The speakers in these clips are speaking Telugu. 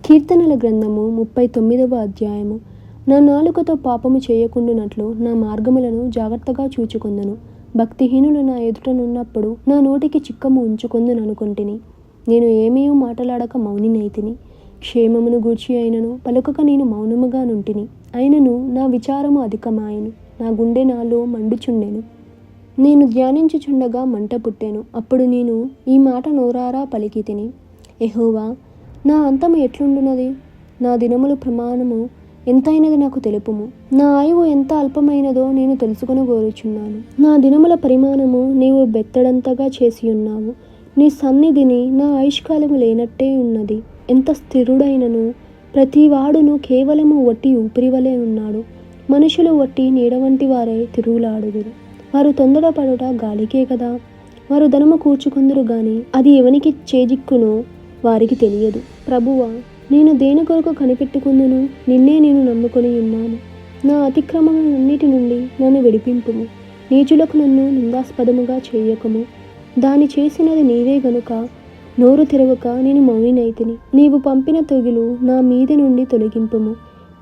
కీర్తనల గ్రంథము 39వ అధ్యాయము. నా నాలుకతో పాపము చేయకుండునట్లు నా మార్గములను జాగ్రత్తగా చూచుకొందును. భక్తిహీనులు నా ఎదుటనున్నప్పుడు నా నోటికి చిక్కము ఉంచుకొందుననుకొంటిని. నేను ఏమీ మాటలాడక మౌనినైతిని. క్షేమమును గూర్చి అయినను పలుకక నేను మౌనముగా నుంటిని. అయినను నా విచారము అధికమాయెను, నా గుండె నాలో మండుచుండెను. నేను ధ్యానించుచుండగా మంట పుట్టెను. అప్పుడు నేను ఈ మాట నోరారా పలికితిని: యెహోవా, నా అంతము ఎట్లుండునది? నా దినముల ప్రమాణము ఎంతైనది నాకు తెలుపుము. నా ఆయువు ఎంత అల్పమైనదో నేను తెలుసుకొనగోరుచున్నాను. నా దినముల పరిమాణము నీవు బెత్తడంతగా చేసియున్నావు. నీ సన్నిధిని నా ఆయుష్కాలము లేనట్టే ఉన్నది. ఎంత స్థిరుడైనను ప్రతివాడును కేవలము వట్టి ఊపిరివలే ఉన్నాడు. మనుషులు వట్టి నీడ వంటి వారే తిరుగులాడుదురు. వారు తొందరపడుట గాలికే కదా. వారు ధనము కూర్చుకొందురు గాని అది ఎవనికి చేజిక్కునో వారికి తెలియదు. ప్రభువా, నేను దేని కొరకు కనిపెట్టుకుందును? నిన్నే నేను నమ్ముకొని ఉన్నాను. నా అతిక్రమములన్నిటి నుండి నన్ను విడిపింపుము. నీచులకు నన్ను నిందాస్పదముగా చేయకము. దాని చేసినది నీవే గనుక నోరు తెరవక నేను మౌనినైతిని. నీవు పంపిన తెగులు నా మీద నుండి తొలగింపుము.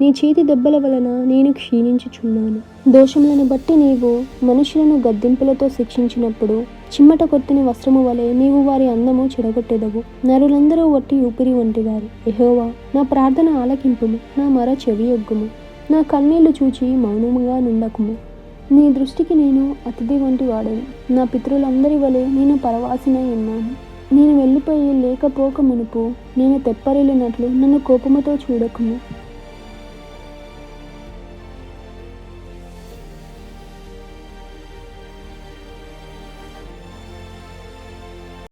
నీ చేతి దెబ్బల వలన నేను క్షీణించుచున్నాను. దోషములను బట్టి నీవు మనుషులను గద్దింపులతో శిక్షించినప్పుడు చిమ్మట కొట్టిన వస్త్రము వలె నీవు వారి అందము చెడగొట్టెదవు. నరులందరూ వట్టి ఊపిరి వంటివారు. యెహోవా, నా ప్రార్థన ఆలకింపుము. నా మొర చెవియొగ్గుము. నా కన్నీళ్లు చూచి మౌనముగా నుండకుము. నీ దృష్టికి నేను అతిథి వంటి వాడను. నా పితరులందరి వలె నేను పరవాసినై ఉన్నాను. నేను వెళ్ళిపోయి లేకపోక మునుపు నేను తెప్పరిల్లినట్లు నన్ను కోపముతో చూడకుము.